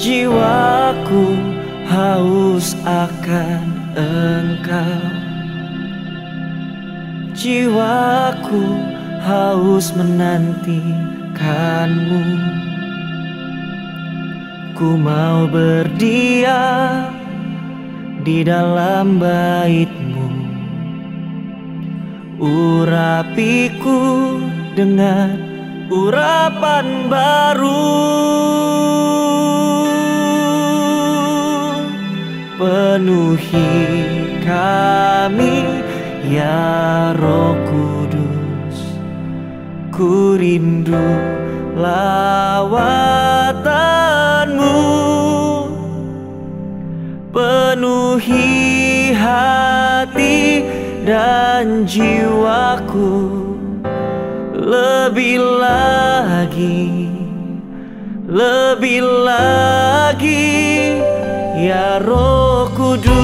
Jiwaku haus akan Engkau. Jiwaku haus menantikanmu. Ku mau berdiam di dalam bait-Mu. Urapiku dengan urapan baru. Penuhi kami ya Roh Kudus. Ku rindu lawatan-Mu. Penuhi hati dan jiwaku. Lebih lagi ya Roh Kudus.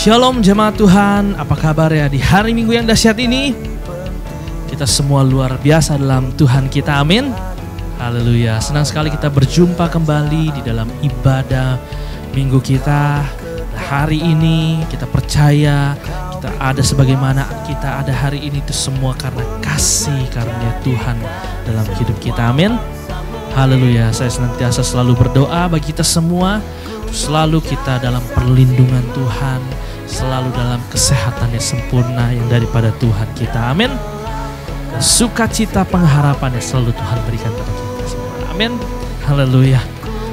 Shalom jemaat Tuhan, apa kabar ya di hari Minggu yang dahsyat ini? Kita semua luar biasa dalam Tuhan kita, amin. Haleluya, senang sekali kita berjumpa kembali di dalam ibadah Minggu kita. Hari ini kita percaya kita ada sebagaimana kita ada hari ini itu semua karena kasih karunia Tuhan dalam hidup kita, amin. Haleluya, saya senantiasa selalu berdoa bagi kita semua, selalu kita dalam perlindungan Tuhan, selalu dalam kesehatan yang sempurna yang daripada Tuhan kita, amin. Dan sukacita pengharapan yang selalu Tuhan berikan kepada kita semua, amin. Haleluya.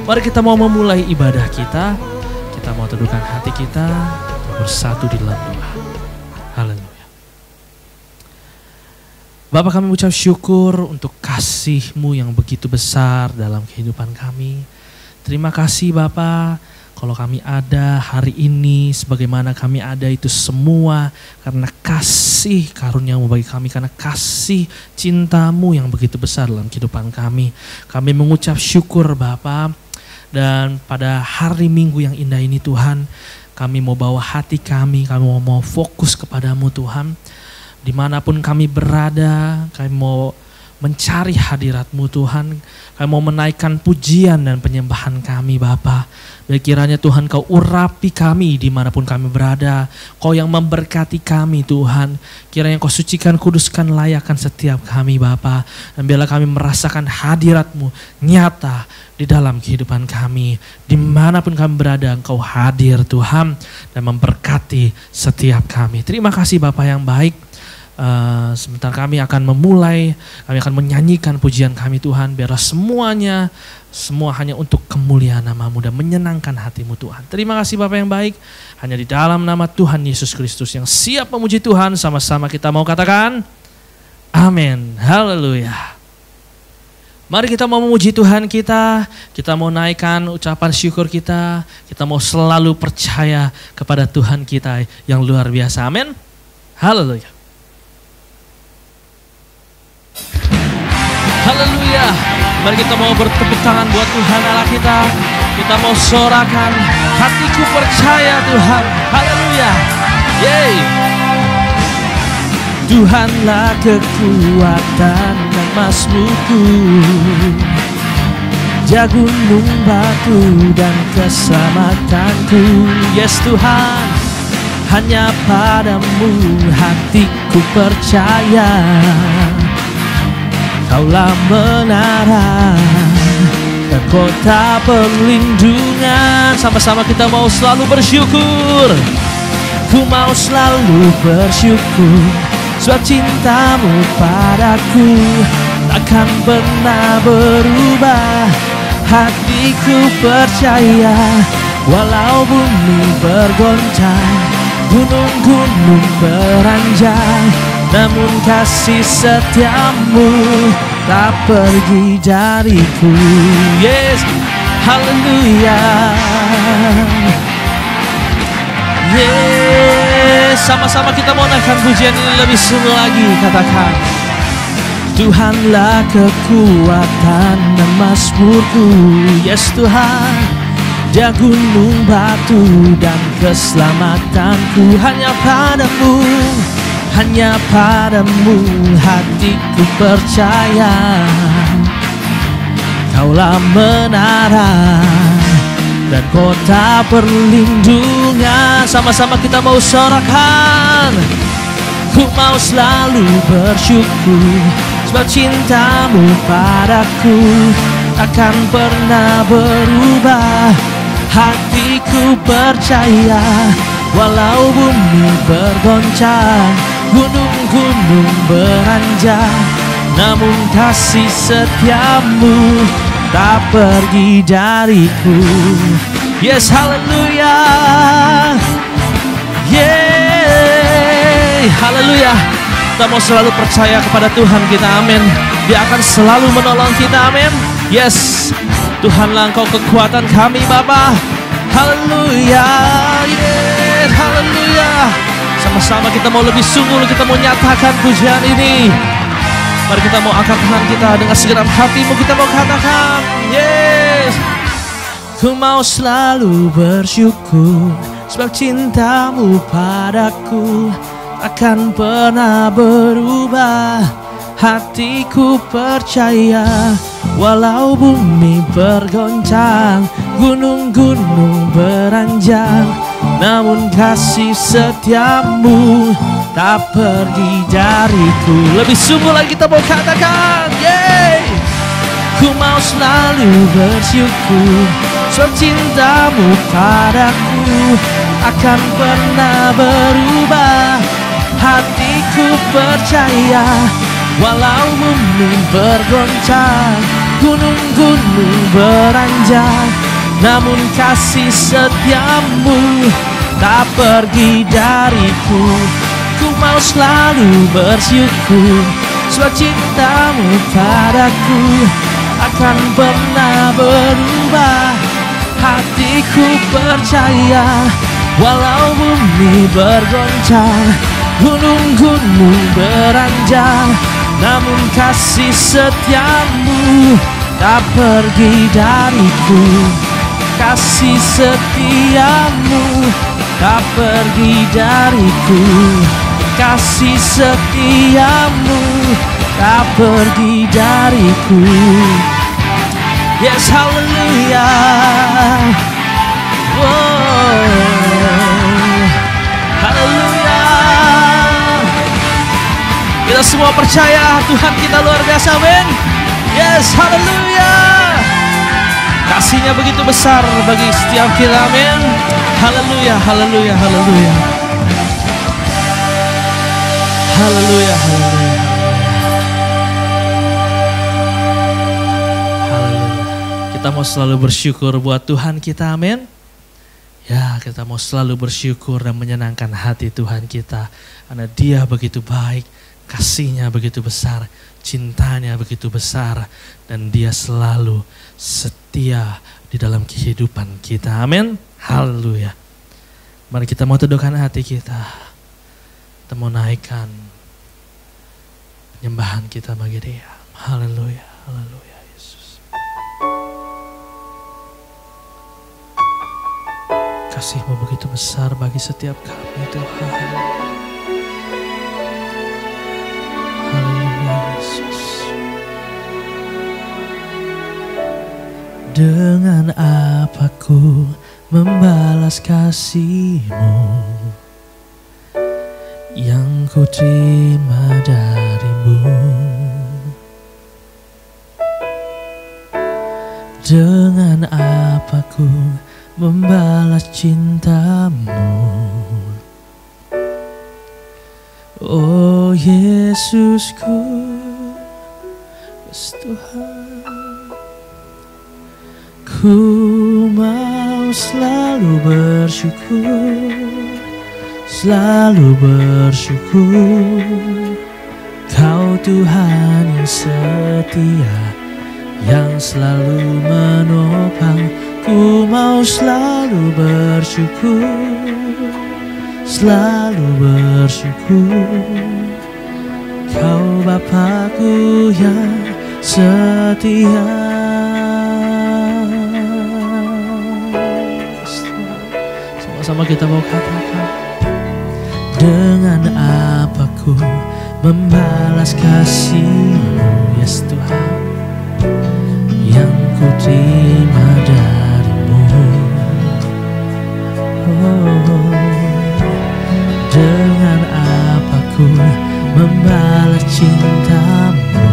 Mari kita mau memulai ibadah kita. Kita mau teduhkan hati kita bersatu di dalam doa. Haleluya. Bapa, kami ucap syukur untuk kasih-Mu yang begitu besar dalam kehidupan kami. Terima kasih Bapa, kalau kami ada hari ini, sebagaimana kami ada itu semua karena kasih karunia-Mu bagi kami, karena kasih cinta-Mu yang begitu besar dalam kehidupan kami. Kami mengucap syukur Bapa, dan pada hari Minggu yang indah ini Tuhan, kami mau bawa hati kami mau fokus kepadamu Tuhan. Dimanapun kami berada, kami mau mencari hadirat-Mu Tuhan. Kami mau menaikkan pujian dan penyembahan kami Bapa. Dan kiranya Tuhan Kau urapi kami dimanapun kami berada. Kau yang memberkati kami Tuhan. Kiranya Kau sucikan, kuduskan, layakkan setiap kami Bapa. Dan biarlah kami merasakan hadirat-Mu nyata di dalam kehidupan kami. Dimanapun kami berada Engkau hadir Tuhan. Dan memberkati setiap kami. Terima kasih Bapa yang baik. Sebentar kami akan memulai, kami akan menyanyikan pujian kami Tuhan. Biarlah semuanya, semua hanya untuk kemuliaan nama-Mu dan menyenangkan hati-Mu Tuhan. Terima kasih Bapa yang baik. Hanya di dalam nama Tuhan Yesus Kristus yang siap memuji Tuhan, sama-sama kita mau katakan amin. Haleluya. Mari kita mau memuji Tuhan kita mau naikkan ucapan syukur kita mau selalu percaya kepada Tuhan kita yang luar biasa, amin. Haleluya. Haleluya. Mari kita mau bertepuk tangan buat Tuhan Allah kita. Kita mau sorakan, hatiku percaya Tuhan. Haleluya. Yeay. Tuhanlah kekuatan dan mazmurku, ja gunung batu dan keselamatanku. Yes Tuhan, hanya padamu hatiku percaya. Kaulah menara dan kota perlindungan. Sama-sama kita mau selalu bersyukur. Ku mau selalu bersyukur, sebab cinta-Mu padaku takkan pernah berubah. Hatiku percaya, walau bumi bergoncang, gunung-gunung beranjak, namun kasih setia-Mu tak pergi dariku. Yes, haleluya. Yes sama-sama kita mau naikkan pujian ini lebih sungguh lagi. Katakan, Tuhanlah kekuatan dan mazmurku. Yes Tuhan, Dia gunung batu dan keselamatanku. Hanya padamu, hanya padamu hatiku percaya. Kaulah menara dan kota perlindungan. Sama-sama kita mau sorakan. Ku mau selalu bersyukur, sebab cintamu padaku takkan pernah berubah. Hatiku percaya, walau bumi bergoncang, gunung-gunung beranjak, namun kasih setiamu tak pergi dariku. Yes, haleluya. Yeay, haleluya. Kita mau selalu percaya kepada Tuhan kita, amin. Dia akan selalu menolong kita, amin. Yes, Tuhanlah Engkau kekuatan kami Bapa. Haleluya. Yes, haleluya. Sama-sama kita mau lebih sungguh, kita mau nyatakan pujian ini. Mari kita mau angkat tangan kita dengan segenap hatimu, kita mau katakan, yes. Ku mau selalu bersyukur, sebab cintamu padaku akan pernah berubah. Hatiku percaya, walau bumi bergoncang, gunung-gunung beranjak, namun kasih setiamu tak pergi dariku. Lebih sungguh lagi kita mau katakan, yeay. Ku mau selalu bersyukur, sebab cintamu padaku akan pernah berubah. Hatiku percaya, walau bumi bergoncang, gunung-gunung beranjak, namun kasih setiamu tak pergi dariku. Ku mau selalu bersyukur, sebab cintamu padaku akan pernah berubah. Hatiku percaya, walau bumi bergoncang, gunung-gunung beranjak, namun kasih setiamu tak pergi dariku. Kasih setiamu tak pergi dariku. Kasih setiamu tak pergi dariku. Yes, hallelujah. Hallelujah. Kita semua percaya Tuhan kita luar biasa, amin. Yes, hallelujah. Kasih-Nya begitu besar bagi setiap kita, amin. Haleluya, haleluya, haleluya. Haleluya, haleluya. Haleluya. Kita mau selalu bersyukur buat Tuhan kita, amin. Ya, kita mau selalu bersyukur dan menyenangkan hati Tuhan kita. Karena Dia begitu baik, kasih-Nya begitu besar, cintanya begitu besar, dan Dia selalu setia di dalam kehidupan kita. Amin. Haleluya. Mari kita mau teduhkan hati kita. Kita mau naikkan penyembahan kita bagi Dia. Haleluya. Haleluya Yesus. Kasih-Mu begitu besar bagi setiap kami Tuhan. Haleluya Yesus. Dengan apa ku membalas kasih-Mu yang ku terima dari-Mu? Dengan apa ku membalas cinta-Mu? Oh Yesusku, Tuhan, ku mau selalu bersyukur, selalu bersyukur. Kau Tuhan yang setia, yang selalu menopang. Ku mau selalu bersyukur, selalu bersyukur. Kau Bapa-Ku yang setia. Sama-sama kita mau katakan, dengan apa ku membalas kasih-Mu, yes Tuhan, yang ku terima dari-Mu. Oh, dengan apa ku membalas cinta-Mu.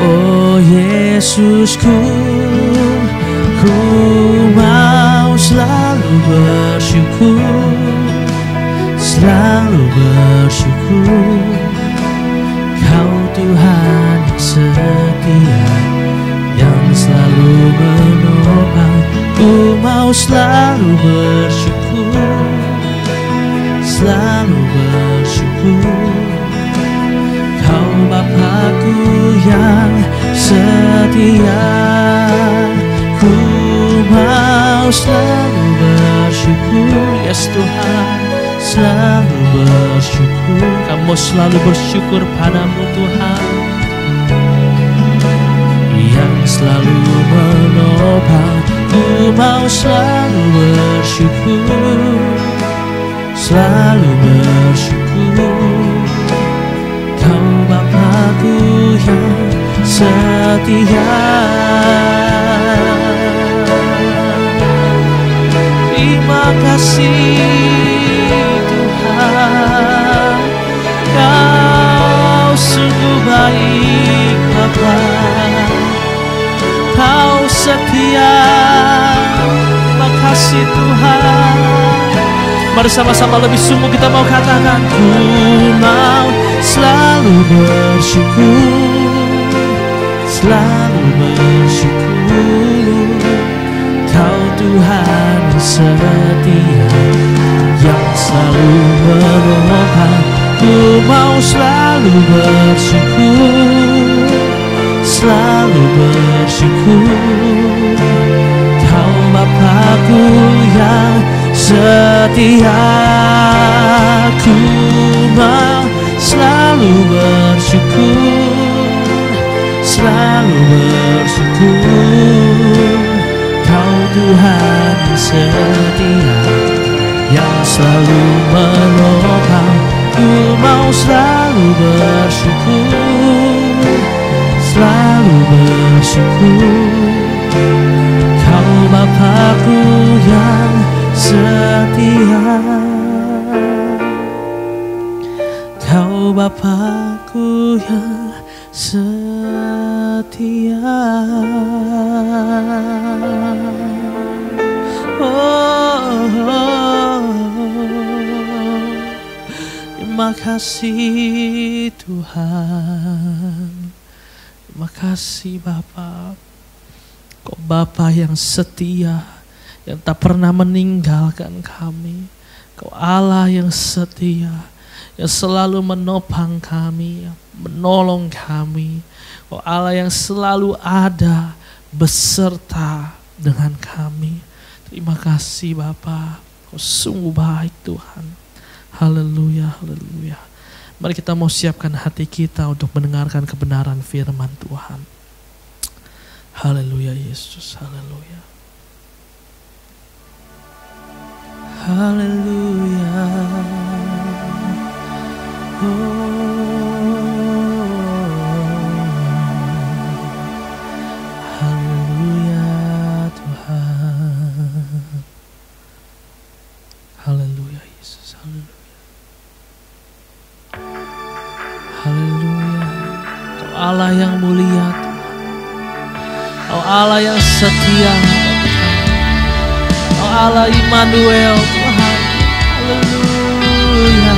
Oh Yesusku, ku mau selalu bersyukur, selalu bersyukur. Kau Tuhan yang setia, yang selalu menopang. Ku mau selalu bersyukur, selalu bersyukur. Kau Bapa-Ku yang setia. Ku mau selalu bersyukur, yes Tuhan, selalu bersyukur. Kamu selalu bersyukur padamu Tuhan, yang selalu menopang. Ku mau selalu bersyukur, selalu bersyukur. Kau Bapa-Ku yang setia. Terima kasih Tuhan, Kau sungguh baik Bapa. Kau setia. Terima kasih Tuhan. Mari sama-sama lebih sungguh kita mau katakan, ku mau selalu bersyukur, selalu bersyukur. Kau Tuhan yang setia, yang selalu menopang. Ku mau selalu bersyukur, selalu bersyukur. Kau Bapa-Ku yang setia. Ku mau selalu bersyukur, selalu bersyukur. Kau Tuhan yang setia, yang selalu menopang. Ku mau selalu bersyukur, selalu bersyukur. Kau Bapa-Ku yang setia. Kau Bapa-Ku yang setia. Terima kasih Tuhan. Terima kasih Bapa. Kau Bapa yang setia, yang tak pernah meninggalkan kami. Kau Allah yang setia, yang selalu menopang kami, menolong kami. Kau Allah yang selalu ada beserta dengan kami. Terima kasih Bapa. Kau sungguh baik Tuhan. Haleluya, haleluya. Mari kita mau siapkan hati kita untuk mendengarkan kebenaran firman Tuhan. Haleluya Yesus, haleluya. Haleluya. Haleluya Tuhan. Haleluya Yesus, haleluya. Haleluya. Kau Allah yang mulia Tuhan. Kau Allah yang setia. Kau Allah Immanuel Tuhan. Haleluya.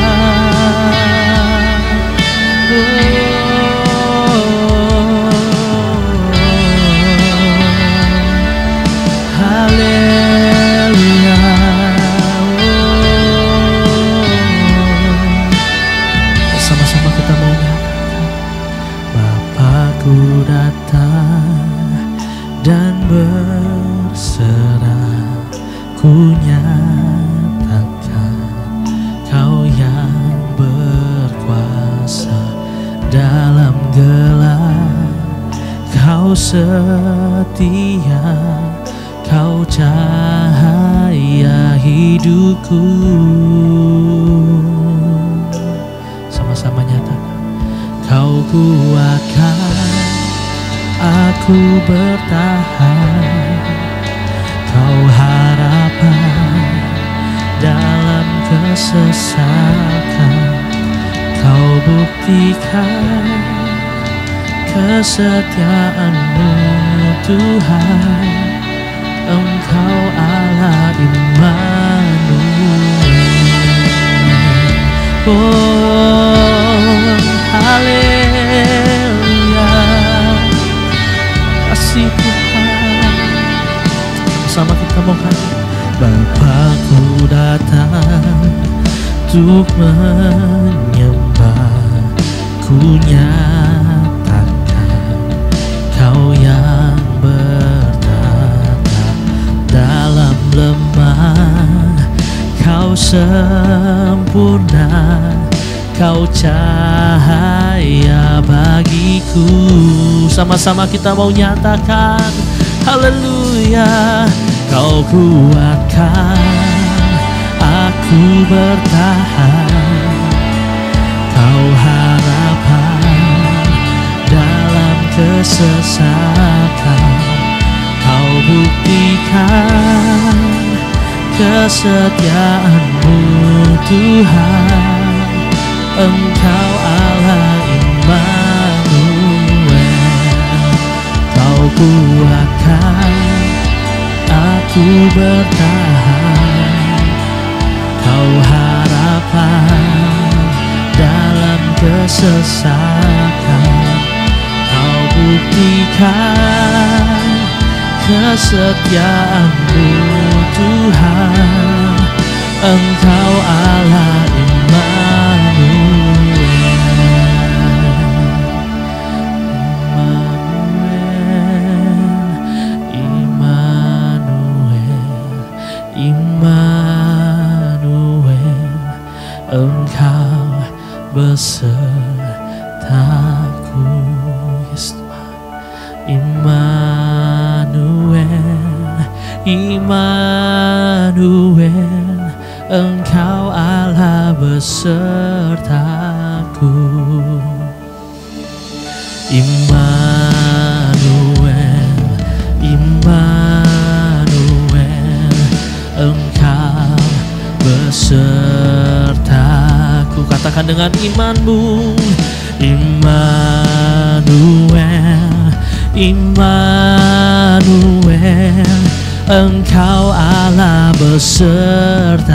Haleluya. Sama-sama kita mau nyatakan, Bapa-Ku datang dan berserah, ku nyatakan Kau setia, Kau cahaya hidupku. Sama-sama nyatakan. Kau kuatkan aku bertahan, Kau harapan dalam kesesakan. Kau buktikan kesetiaan-Mu Tuhan, Engkau Allah Immanuel. Oh, haleluya, kasih Tuhan. Sama kita mau hadir. Bapakku datang untuk menyembah, ku nyatakan Kau yang bertata dalam lemah. Kau sempurna, Kau cahaya bagiku. Sama-sama kita mau nyatakan haleluya. Kau kuatkan aku bertahan, Kau harapan dalam kesesakan. Kau buktikan kesetiaan-Mu Tuhan, Engkau Allah Immanuel. Kau kuatkan aku bertahan, Kau harapan dalam kesesakan. Kau buktikan kesetiaan-Mu Tuhan, Engkau Allah Immanuel. Immanuel, Engkau besertaku. Yes, Tuhan. Immanuel, Immanuel, Engkau Allah besertaku. Immanuel, Immanuel, Engkau besertaku. Katakan dengan imanmu. Immanuel, Immanuel, Engkau Allah besertaku.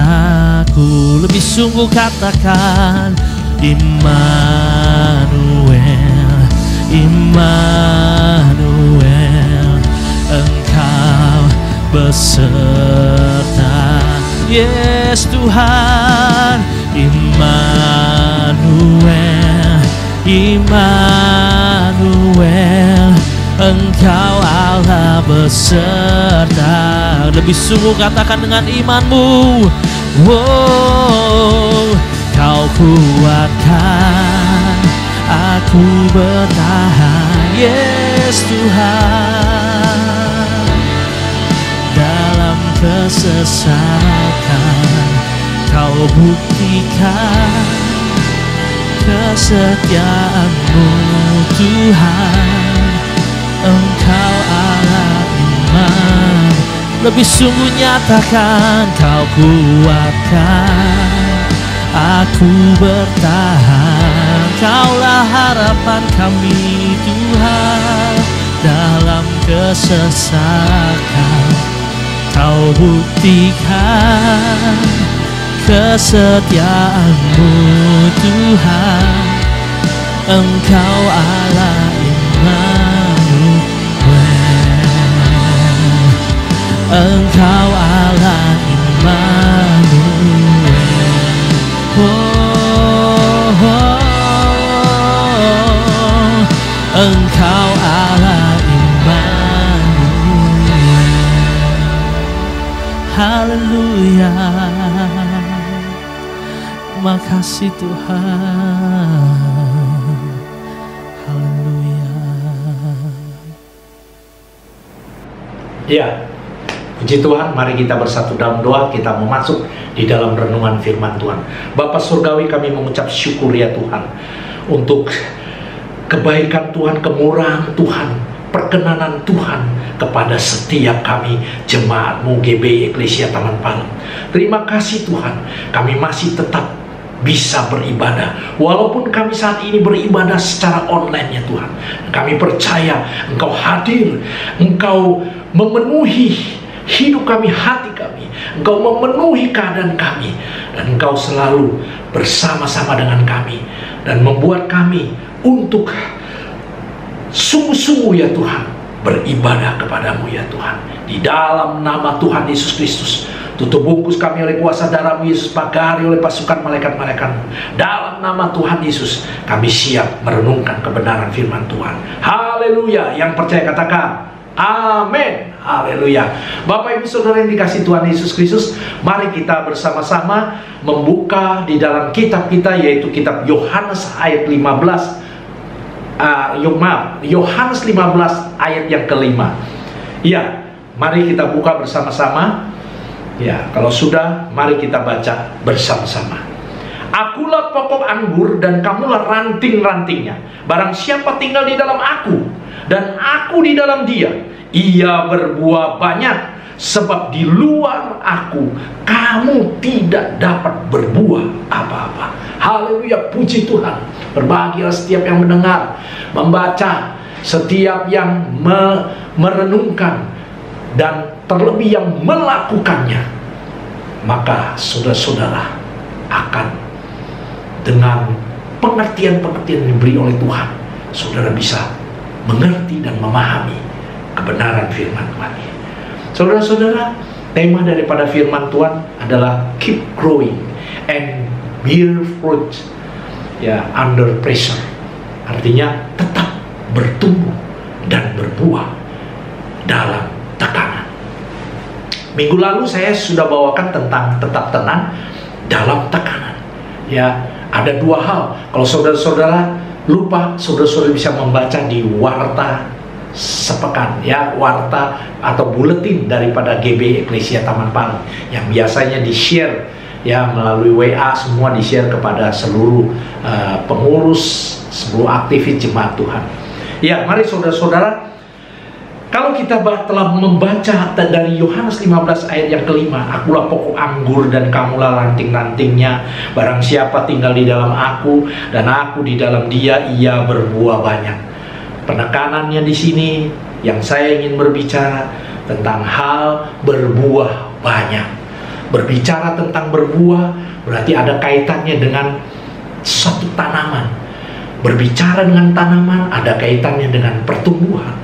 Lebih sungguh katakan Immanuel, Immanuel, Engkau beserta. Yes Tuhan. Immanuel, Immanuel, Engkau Allah beserta. Lebih sungguh katakan dengan imanmu. Wow, Kau kuatkan aku bertahan. Yes Tuhan. Dalam kesesakan Kau buktikan kesetiaan-Mu Tuhan, Engkau Allah Immanuel. Lebih sungguh nyatakan Kau kuatkan aku bertahan. Kaulah harapan kami Tuhan. Dalam kesesakan Kau buktikan kesetiaan-Mu Tuhan, Engkau Allah Immanuel. Engkau Allah Immanuel. Oh, Engkau Allah Immanuel. Haleluya. Makasih Tuhan. Haleluya. Ya, puji Tuhan, mari kita bersatu dalam doa, kita mau masuk di dalam renungan firman Tuhan. Bapa Surgawi, kami mengucap syukur ya Tuhan, untuk kebaikan Tuhan, kemurahan Tuhan, perkenanan Tuhan kepada setiap kami jemaat-Mu GBI Eklesia Taman Palem. Terima kasih Tuhan, kami masih tetap bisa beribadah walaupun kami saat ini beribadah secara online ya Tuhan. Kami percaya Engkau hadir, Engkau memenuhi hidup kami, hati kami, Engkau memenuhi keadaan kami, dan Engkau selalu bersama-sama dengan kami dan membuat kami untuk sungguh-sungguh ya Tuhan beribadah kepadamu ya Tuhan. Di dalam nama Tuhan Yesus Kristus, tutup bungkus kami oleh kuasa darah Yesus, pagari oleh pasukan malaikat-malaikat-Mu. Dalam nama Tuhan Yesus, kami siap merenungkan kebenaran firman Tuhan. Haleluya. Yang percaya katakan amin. Haleluya. Bapak Ibu Saudara yang dikasihi Tuhan Yesus Kristus, mari kita bersama-sama membuka di dalam kitab kita, yaitu kitab Yohanes ayat 15. Yohanes 15 ayat yang kelima. Ya, mari kita buka bersama-sama. Ya, kalau sudah, mari kita baca bersama-sama. Akulah pokok anggur dan kamulah ranting-rantingnya. Barang siapa tinggal di dalam aku dan aku di dalam dia, ia berbuah banyak. Sebab di luar aku kamu tidak dapat berbuah apa-apa. Haleluya, puji Tuhan. Berbahagialah setiap yang mendengar, membaca, setiap yang merenungkan, dan terlebih yang melakukannya. Maka saudara-saudara akan dengan pengertian-pengertian yang diberi oleh Tuhan, saudara bisa mengerti dan memahami kebenaran firman Tuhan ini. Saudara-saudara, tema daripada firman Tuhan adalah keep growing and bear fruit, ya, under pressure. Artinya tetap bertumbuh dan berbuah dalam tekanan. Minggu lalu saya sudah bawakan tentang tetap tenang dalam tekanan. Ya, ada dua hal. Kalau saudara-saudara lupa, saudara-saudara bisa membaca di warta sepekan, ya, warta atau buletin daripada GBI Eklesia Taman Palem yang biasanya di-share ya melalui WA, semua di-share kepada seluruh pengurus, seluruh aktivis jemaat Tuhan. Ya, mari saudara-saudara, kalau kita telah membaca dari Yohanes 15 ayat yang kelima, akulah pokok anggur dan kamulah ranting-rantingnya. Barang siapa tinggal di dalam aku dan aku di dalam dia, ia berbuah banyak. Penekanannya di sini yang saya ingin berbicara tentang hal berbuah banyak. Berbicara tentang berbuah berarti ada kaitannya dengan satu tanaman. Berbicara dengan tanaman ada kaitannya dengan pertumbuhan.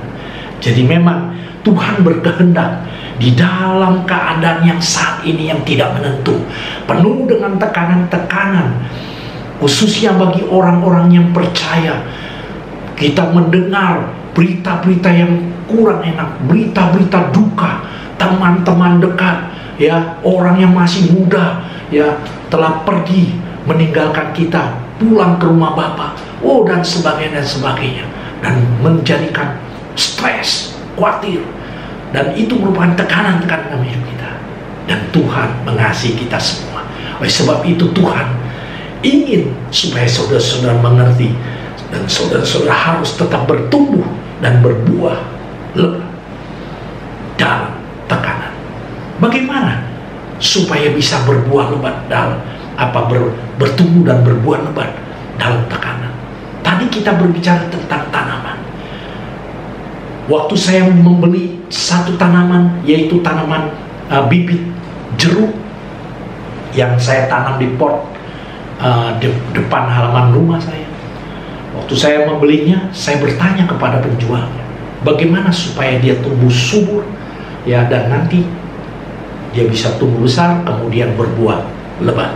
Jadi memang Tuhan berkehendak di dalam keadaan yang saat ini yang tidak menentu, penuh dengan tekanan-tekanan, khususnya bagi orang-orang yang percaya. Kita mendengar berita-berita yang kurang enak, berita-berita duka, teman-teman dekat, ya, orang yang masih muda, ya, telah pergi meninggalkan kita, pulang ke rumah Bapa, dan sebagainya, dan menjadikan stres, khawatir, dan itu merupakan tekanan-tekanan dalam hidup kita. Dan Tuhan mengasihi kita semua. Oleh sebab itu Tuhan ingin supaya saudara-saudara mengerti, dan saudara-saudara harus tetap bertumbuh dan berbuah lebat dalam tekanan. Bagaimana supaya bisa berbuah lebat dalam bertumbuh dan berbuah lebat dalam tekanan? Tadi kita berbicara tentang tanaman. Waktu saya membeli satu tanaman, yaitu tanaman bibit jeruk yang saya tanam di pot depan halaman rumah saya. Waktu saya membelinya, saya bertanya kepada penjualnya, bagaimana supaya dia tumbuh subur, ya, dan nanti dia bisa tumbuh besar, kemudian berbuah lebat.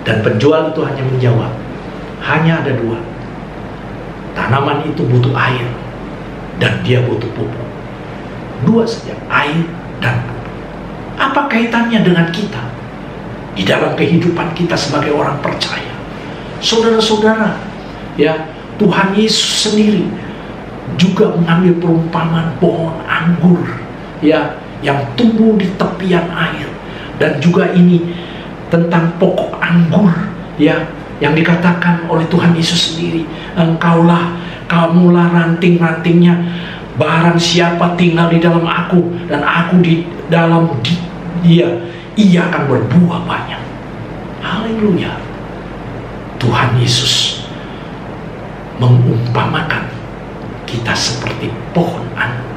Dan penjual itu hanya menjawab, hanya ada dua. Tanaman itu butuh air, dan dia butuh pupuk. Dua saja, air dan pupuk. Apa kaitannya dengan kita di dalam kehidupan kita sebagai orang percaya? Saudara-saudara, ya, Tuhan Yesus sendiri juga mengambil perumpamaan pohon anggur, ya, yang tumbuh di tepian air. Dan juga ini tentang pokok anggur, ya, yang dikatakan oleh Tuhan Yesus sendiri, kamulah ranting-rantingnya, barang siapa tinggal di dalam aku dan aku di dalam dia, ia akan berbuah banyak. Haleluya. Tuhan Yesus mengumpamakan kita seperti pohon anggur,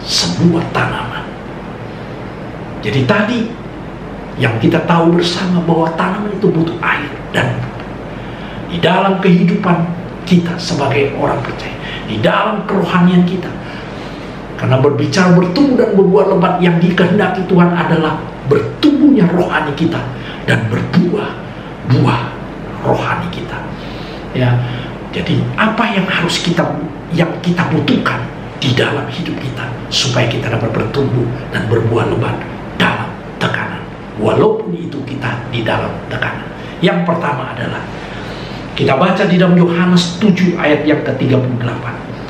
sebuah tanaman. Jadi tadi yang kita tahu bersama bahwa tanaman itu butuh air, dan di dalam kehidupan kita sebagai orang percaya, di dalam kerohanian kita, karena berbicara bertumbuh dan berbuah lebat, yang dikehendaki Tuhan adalah bertumbuhnya rohani kita dan berbuah buah rohani kita. Ya, jadi apa yang harus yang kita butuhkan di dalam hidup kita supaya kita dapat bertumbuh dan berbuah lebat dalam tekanan, walaupun itu kita di dalam tekanan. Yang pertama adalah kita baca di dalam Yohanes 7 ayat yang ke-38.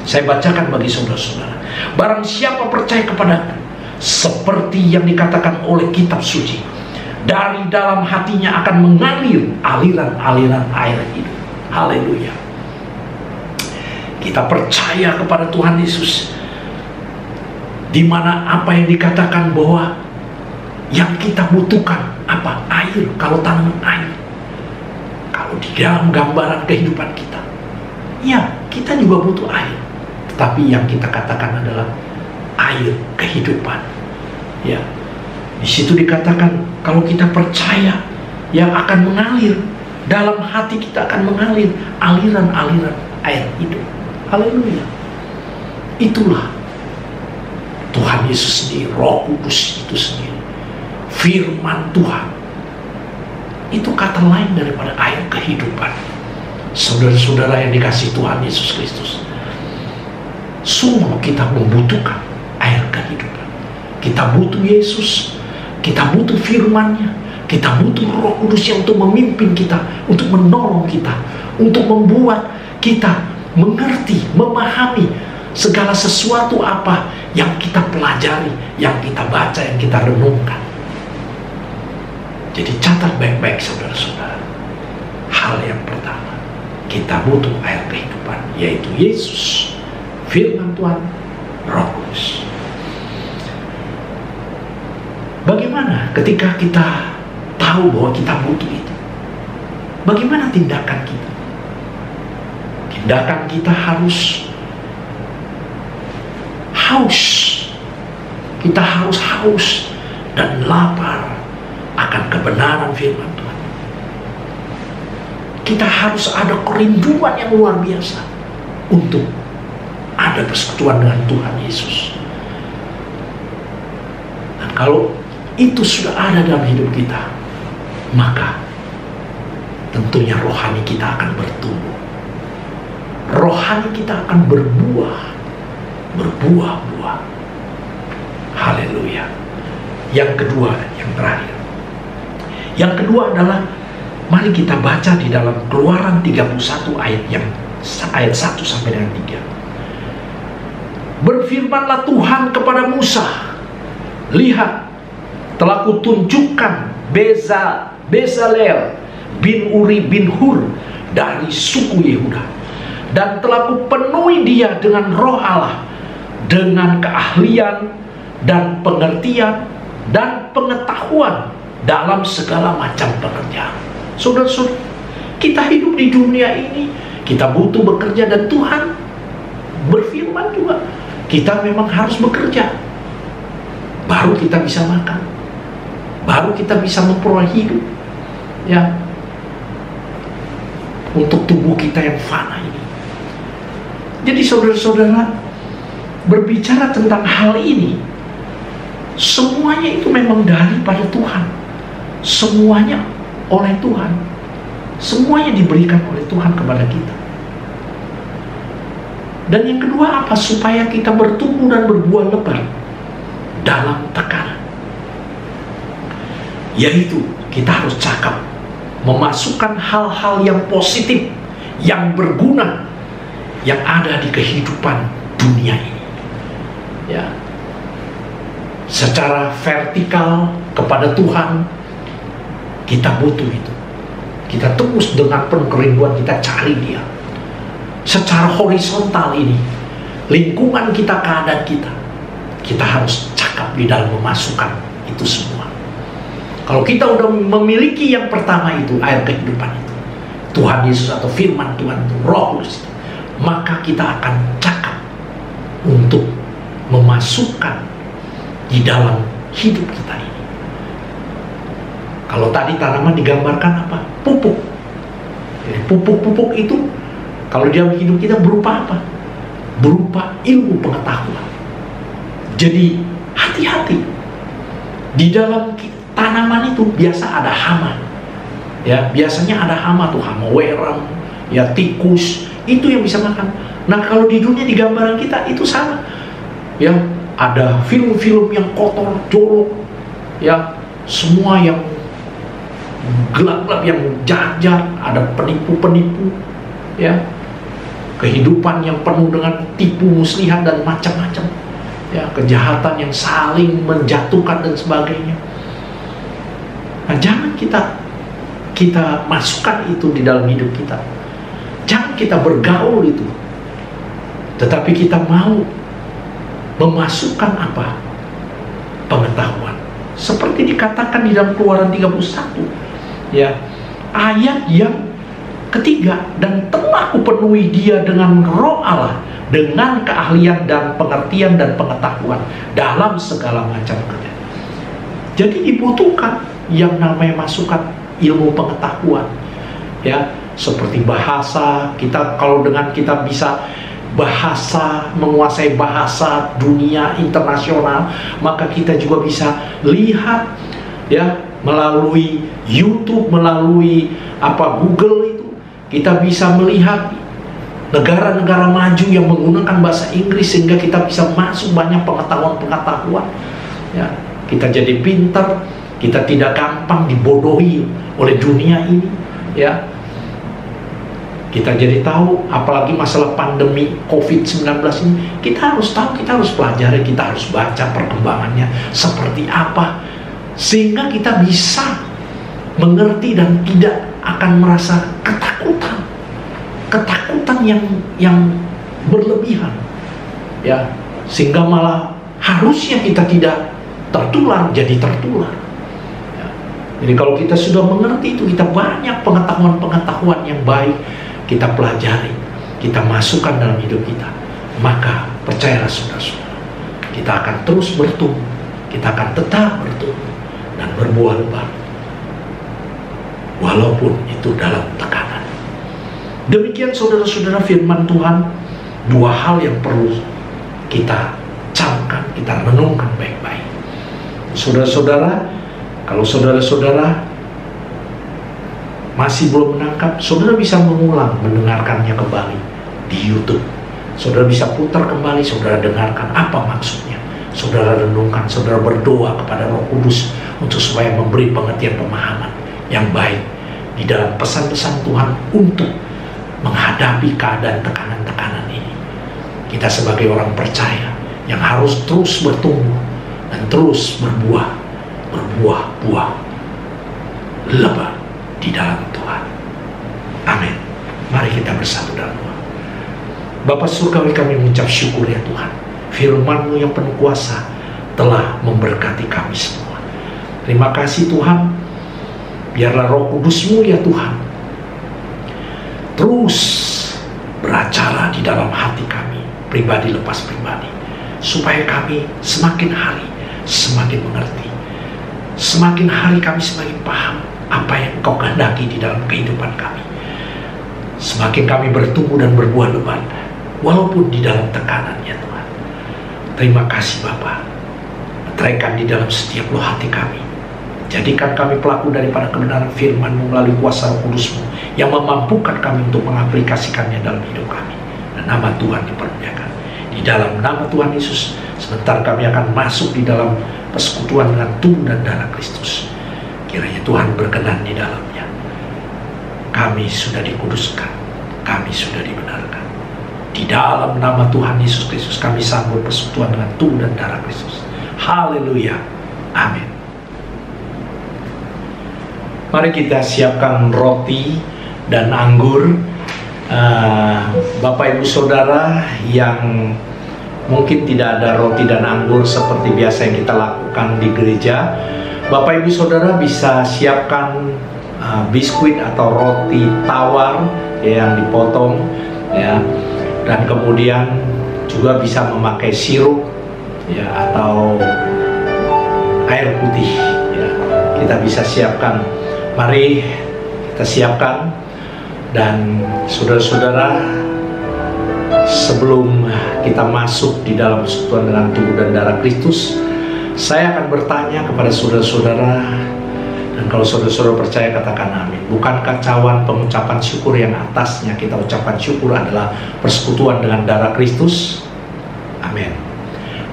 Saya bacakan bagi saudara-saudara. Barang siapa percaya kepadaku, seperti yang dikatakan oleh kitab suci, dari dalam hatinya akan mengalir aliran-aliran air hidup. Haleluya. Kita percaya kepada Tuhan Yesus, di mana apa yang dikatakan bahwa yang kita butuhkan apa? Air. Kalau tanaman air, kalau di dalam gambaran kehidupan kita, ya, kita juga butuh air. Tetapi yang kita katakan adalah air kehidupan. Ya, di situ dikatakan kalau kita percaya, yang akan mengalir dalam hati kita, akan mengalir aliran-aliran air hidup. Haleluya. Itulah Tuhan Yesus sendiri, Roh Kudus itu sendiri, firman Tuhan. Itu kata lain daripada air kehidupan. Saudara-saudara yang dikasihi Tuhan Yesus Kristus, sungguh kita membutuhkan air kehidupan. Kita butuh Yesus, kita butuh firman-Nya, kita butuh Roh Kudus yang untuk memimpin kita, untuk menolong kita, untuk membuat kita mengerti, memahami segala sesuatu apa yang kita pelajari, yang kita baca, yang kita renungkan. Jadi catat baik-baik saudara-saudara. Hal yang pertama, kita butuh air kehidupan, yaitu Yesus, firman Tuhan, Roh Kudus. Bagaimana ketika kita tahu bahwa kita butuh itu? Bagaimana tindakan kita? Tindakan kita harus haus. Kita harus haus dan lapar akan kebenaran firman Tuhan. Kita harus ada kerinduan yang luar biasa untuk ada persekutuan dengan Tuhan Yesus. Dan kalau itu sudah ada dalam hidup kita, maka tentunya rohani kita akan bertumbuh. Rohani kita akan berbuah-buah. Haleluya. Yang kedua, yang terakhir. Yang kedua adalah, mari kita baca di dalam Keluaran 31 ayat 1 sampai dengan 3. Berfirmanlah Tuhan kepada Musa, lihat, telah kutunjukkan Bezalel bin Uri bin Hur dari suku Yehuda, dan telah kupenuhi dia dengan roh Allah, dengan keahlian dan pengertian dan pengetahuan dalam segala macam pekerjaan. Saudara-saudara, kita hidup di dunia ini, kita butuh bekerja, dan Tuhan berfirman juga, kita memang harus bekerja, baru kita bisa makan, baru kita bisa memperoleh hidup, ya, untuk tubuh kita yang fana ini. Jadi saudara-saudara, berbicara tentang hal ini, semuanya itu memang daripada Tuhan, semuanya oleh Tuhan, semuanya diberikan oleh Tuhan kepada kita. Dan yang kedua apa? Supaya kita bertumbuh dan berbuah lebat dalam tekanan, yaitu kita harus cakap memasukkan hal-hal yang positif, yang berguna, yang ada di kehidupan dunia ini. Ya, secara vertikal kepada Tuhan, kita butuh itu. Kita terus dengan penuh kerinduan kita cari Dia. Secara horizontal ini, lingkungan kita, keadaan kita harus cakap di dalam memasukkan itu semua. Kalau kita udah memiliki yang pertama itu, air kehidupan itu, Tuhan Yesus atau firman Tuhan itu, Roh Kudus, maka kita akan cakap untuk memasukkan di dalam hidup kita ini. Kalau tadi tanaman digambarkan apa? Pupuk. Jadi pupuk-pupuk itu kalau di dalam hidup kita berupa apa? Berupa ilmu pengetahuan. Jadi hati-hati. Di dalam tanaman itu biasa ada hama. Ya, biasanya ada hama tuh, hama werang, ya tikus, itu yang bisa makan. Nah, kalau di dunia di gambaran kita itu sama. Ya, ada film-film yang kotor, jorok, ya, semua yang gelap-gelap, yang jahat-jahat, ada penipu-penipu, ya, kehidupan yang penuh dengan tipu muslihat dan macam-macam, ya, kejahatan yang saling menjatuhkan dan sebagainya. Nah, jangan kita masukkan itu di dalam hidup kita. Jangan kita bergaul itu, tetapi kita mau memasukkan apa? Pengetahuan. Seperti dikatakan di dalam Keluaran 31, ya, ayat yang ketiga, dan telah kupenuhi dia dengan Roh Allah, dengan keahlian dan pengertian dan pengetahuan dalam segala macam kerja. Jadi dibutuhkan yang namanya masukan ilmu pengetahuan, ya, seperti bahasa. Kita kalau dengan kita bisa bahasa, menguasai bahasa dunia internasional, maka kita juga bisa lihat, ya, melalui YouTube, melalui Google itu, kita bisa melihat negara-negara maju yang menggunakan bahasa Inggris, sehingga kita bisa masuk banyak pengetahuan-pengetahuan, ya. Kita jadi pintar, kita tidak gampang dibodohi oleh dunia ini, ya. Kita jadi tahu, apalagi masalah pandemi COVID-19 ini, kita harus tahu, kita harus pelajari, kita harus baca perkembangannya seperti apa, sehingga kita bisa mengerti dan tidak akan merasa ketakutan yang berlebihan, ya, sehingga malah harusnya kita tidak tertular, jadi tertular. Ya. Jadi kalau kita sudah mengerti itu, kita banyak pengetahuan-pengetahuan yang baik, kita pelajari, kita masukkan dalam hidup kita, maka percayalah saudara-saudara, kita akan terus bertumbuh, kita akan tetap bertumbuh dan berbuah lebat, walaupun itu dalam tekanan. Demikian saudara-saudara firman Tuhan, dua hal yang perlu kita camkan, kita renungkan baik-baik. Saudara-saudara, kalau saudara-saudara masih belum menangkap, saudara bisa mengulang mendengarkannya kembali di YouTube. Saudara bisa putar kembali, saudara dengarkan apa maksudnya. Saudara renungkan, saudara berdoa kepada Roh Kudus untuk supaya memberi pengertian pemahaman yang baik di dalam pesan-pesan Tuhan untuk menghadapi keadaan tekanan-tekanan ini. Kita sebagai orang percaya yang harus terus bertumbuh dan terus berbuah lebat di dalam Tuhan. Amin. Mari kita bersatu dalam doa. Bapa surgawi, kami mengucap syukur ya Tuhan, firman-Mu yang penuh kuasa telah memberkati kami semua. Terima kasih Tuhan. Biarlah Roh Kudus-Mu ya Tuhan terus beracara di dalam hati kami, pribadi lepas pribadi, supaya kami semakin hari semakin mengerti, semakin hari kami semakin paham apa yang Engkau kehendaki di dalam kehidupan kami. Semakin kami bertumbuh dan berbuah lebat, walaupun di dalam tekanan ya Tuhan. Terima kasih Bapa. Meteraikan di dalam setiap loh hati kami. Jadikan kami pelaku daripada kebenaran firman-Mu melalui kuasa Roh Kudus-Mu yang memampukan kami untuk mengaplikasikannya dalam hidup kami. Dan nama Tuhan dipermuliakan. Di dalam nama Tuhan Yesus, sebentar kami akan masuk di dalam persekutuan dengan tubuh dan darah Kristus. Kiranya Tuhan berkenan di dalamnya. Kami sudah dikuduskan, kami sudah dibenarkan. Di dalam nama Tuhan Yesus Kristus kami sambut persekutuan dengan tubuh dan darah Kristus. Haleluya. Amin. Mari kita siapkan roti dan anggur. Bapak Ibu Saudara yang mungkin tidak ada roti dan anggur seperti biasa yang kita lakukan di gereja, Bapak Ibu Saudara bisa siapkan biskuit atau roti tawar yang dipotong ya, dan kemudian juga bisa memakai sirup ya atau air putih ya. Kita bisa siapkan. Mari kita siapkan. Dan saudara-saudara, sebelum kita masuk di dalam persekutuan dengan tubuh dan darah Kristus, saya akan bertanya kepada saudara-saudara, dan kalau saudara-saudara percaya katakan amin. Bukankah cawan pengucapan syukur yang atasnya kita ucapkan syukur adalah persekutuan dengan darah Kristus? Amin.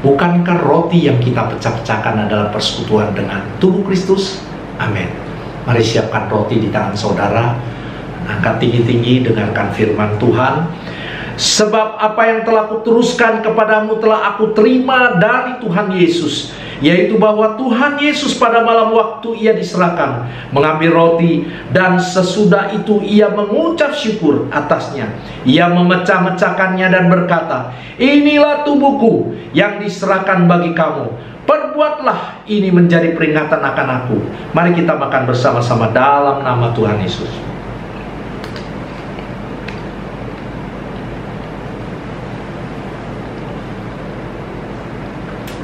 Bukankah roti yang kita pecah-pecahkan adalah persekutuan dengan tubuh Kristus? Amin. Mari siapkan roti di tangan saudara. Angkat tinggi-tinggi, dengarkan firman Tuhan. Sebab apa yang telah kuteruskan kepadamu telah aku terima dari Tuhan Yesus, yaitu bahwa Tuhan Yesus pada malam waktu ia diserahkan mengambil roti, dan sesudah itu ia mengucap syukur atasnya. Ia memecah-mecahkannya dan berkata, inilah tubuhku yang diserahkan bagi kamu. Perbuatlah ini menjadi peringatan akan aku. Mari kita makan bersama-sama dalam nama Tuhan Yesus.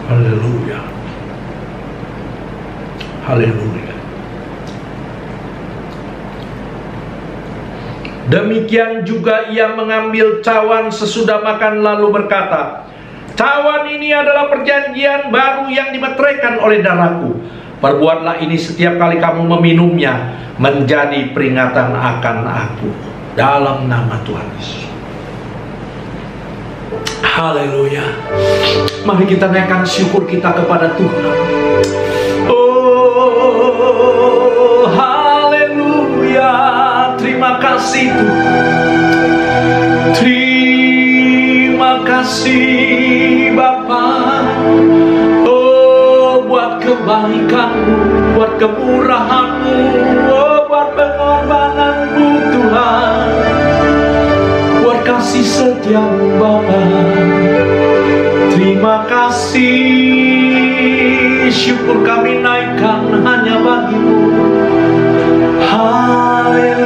Haleluya. Haleluya. Demikian juga ia mengambil cawan sesudah makan lalu berkata, cawan ini adalah perjanjian baru yang dimeteraikan oleh darahku. Perbuatlah ini setiap kali kamu meminumnya menjadi peringatan akan aku. Dalam nama Tuhan Yesus. Haleluya. Mari kita naikkan syukur kita kepada Tuhan. Oh, haleluya. Terima kasih Tuhan. Terima kasih Bapa. Oh, buat kebaikan-Mu, buat kemurahan-Mu, oh, buat pengorbanan-Mu Tuhan. Buat kasih setia-Mu Bapa. Terima kasih. Syukur kami naikkan hanya bagi-Mu. Haleluya.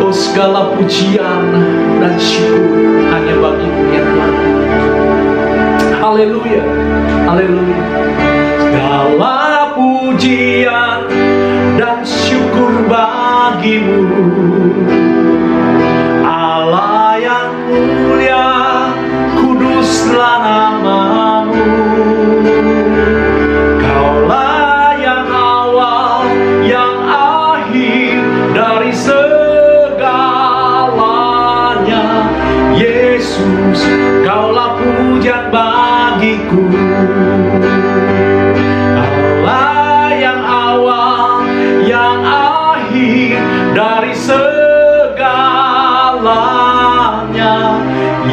Oh, segala pujian dan syukur hanya bagi-Mu ya Tuhan. Haleluya. Haleluya. Segala pujian dan syukur bagi-Mu, Allah yang mulia, kuduslah nama-Mu. Kaulah yang awal, yang akhir dari segalanya. Yesus, Kaulah pujian bagiku. Kaulah yang awal, yang akhir dari segalanya.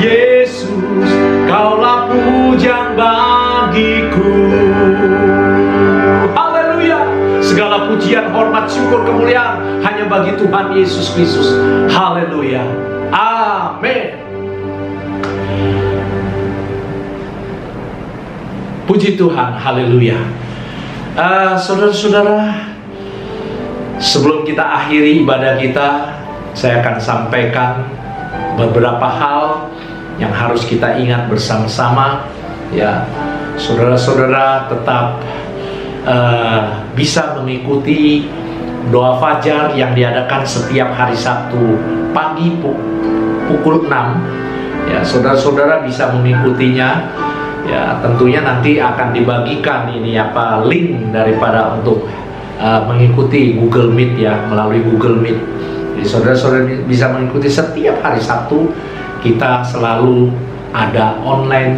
Yesus, Kaulah pujian bagiku. Haleluya. Segala pujian, hormat, syukur, kemuliaan hanya bagi Tuhan Yesus Kristus. Haleluya. Amin. Puji Tuhan. Haleluya. Saudara-saudara, sebelum kita akhiri ibadah kita, saya akan sampaikan beberapa hal yang harus kita ingat bersama-sama. Ya, saudara-saudara tetap bisa mengikuti doa fajar yang diadakan setiap hari Sabtu pagi pukul 6. Ya, saudara-saudara bisa mengikutinya. Ya, tentunya nanti akan dibagikan ini link daripada untuk mengikuti Google Meet ya, melalui Google Meet. Jadi saudara-saudara bisa mengikuti setiap hari Sabtu. Kita selalu ada online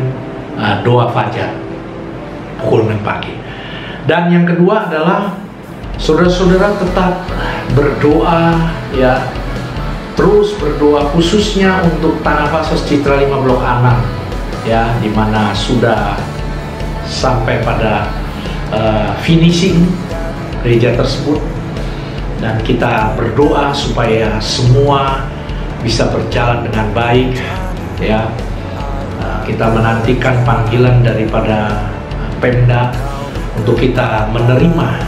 doa fajar pukul 6 pagi. Dan yang kedua adalah saudara-saudara tetap berdoa ya, terus berdoa khususnya untuk Tanah Pasos Citra 5 Blok 6 ya, dimana sudah sampai pada finishing gereja tersebut, dan kita berdoa supaya semua bisa berjalan dengan baik ya. Kita menantikan panggilan daripada Pemda untuk kita menerima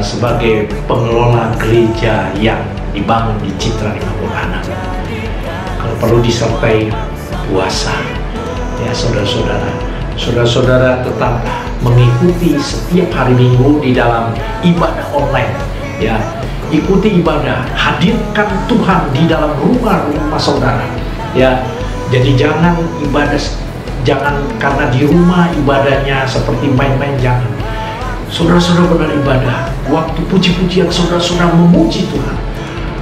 sebagai pengelola gereja yang dibangun di Citra 5 Blok 6. Kalau perlu disertai puasa ya, saudara-saudara tetap mengikuti setiap hari Minggu di dalam ibadah online ya. Ikuti ibadah, hadirkan Tuhan di dalam rumah-rumah saudara ya. Jadi jangan ibadah, jangan karena di rumah ibadahnya seperti main-main, jangan. Saudara-saudara benar ibadah, waktu puji-pujian saudara-saudara memuji Tuhan,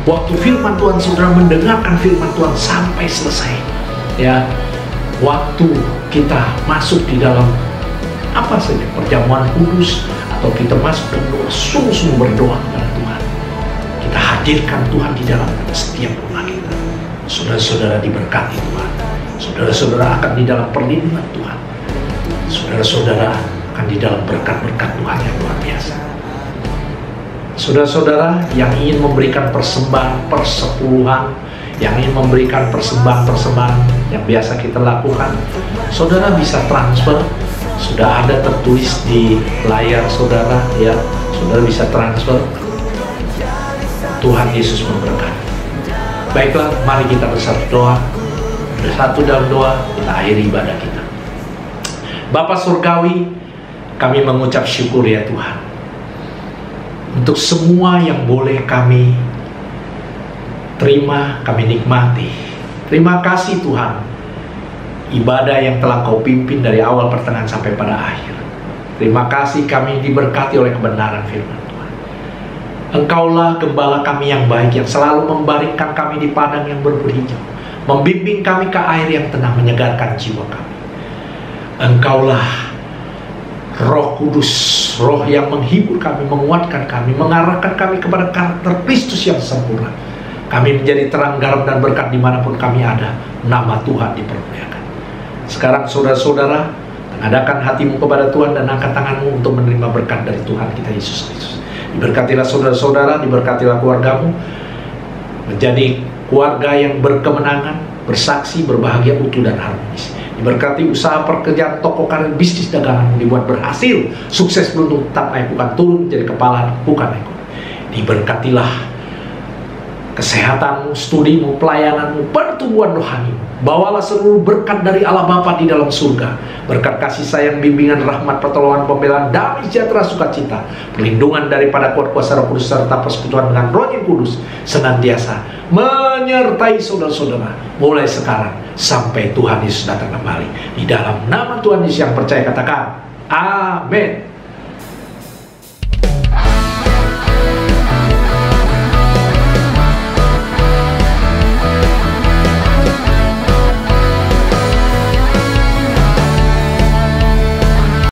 waktu firman Tuhan saudara mendengarkan firman Tuhan sampai selesai ya. Waktu kita masuk di dalam apa saja, perjamuan kudus, atau kita masuk dan berdoa, sungguh-sungguh berdoa kepada Tuhan. Kita hadirkan Tuhan di dalam setiap rumah kita. Saudara-saudara diberkati Tuhan. Saudara-saudara akan di dalam perlindungan Tuhan. Saudara-saudara akan di dalam berkat-berkat Tuhan yang luar biasa. Saudara-saudara yang ingin memberikan persembahan persepuluhan, yang ingin memberikan persembahan-persembahan yang biasa kita lakukan, saudara bisa transfer. Sudah ada tertulis di layar saudara ya, saudara bisa transfer. Tuhan Yesus memberkati. Baiklah, mari kita bersatu doa. Bersatu dalam doa, kita akhiri ibadah kita. Bapa Surgawi, kami mengucap syukur ya Tuhan, untuk semua yang boleh kami terima, kami nikmati. Terima kasih Tuhan, ibadah yang telah Kau pimpin dari awal pertengahan sampai pada akhir. Terima kasih kami diberkati oleh kebenaran firman Tuhan. Engkaulah gembala kami yang baik, yang selalu membaringkan kami di padang yang berberi-hijau, membimbing kami ke air yang tenang, menyegarkan jiwa kami. Engkaulah Roh Kudus, Roh yang menghibur kami, menguatkan kami, mengarahkan kami kepada karakter Kristus yang sempurna. Kami menjadi terang, garam, dan berkat dimanapun kami ada. Nama Tuhan dipermuliakan. Sekarang saudara-saudara, tenadakan hatimu kepada Tuhan dan angkat tanganmu untuk menerima berkat dari Tuhan kita Yesus Kristus. Diberkatilah saudara-saudara, diberkatilah keluargamu, menjadi keluarga yang berkemenangan, bersaksi, berbahagia, utuh, dan harmonis. Diberkati usaha pekerjaan, toko karir, bisnis daganganmu dibuat berhasil, sukses, beruntung, tetap naik bukan turun, menjadi kepala bukan ekor. Diberkatilah kesehatanmu, studimu, pelayananmu, pertumbuhan rohanimu. Bawalah seluruh berkat dari Allah Bapa di dalam surga. Berkat kasih sayang, bimbingan, rahmat, pertolongan, pembelaan, damai sejahtera, sukacita, perlindungan daripada kuat kuasa Roh Kudus, serta persekutuan dengan Roh yang kudus senantiasa menyertai saudara-saudara mulai sekarang sampai Tuhan Yesus datang kembali. Di dalam nama Tuhan Yesus yang percaya katakan amin.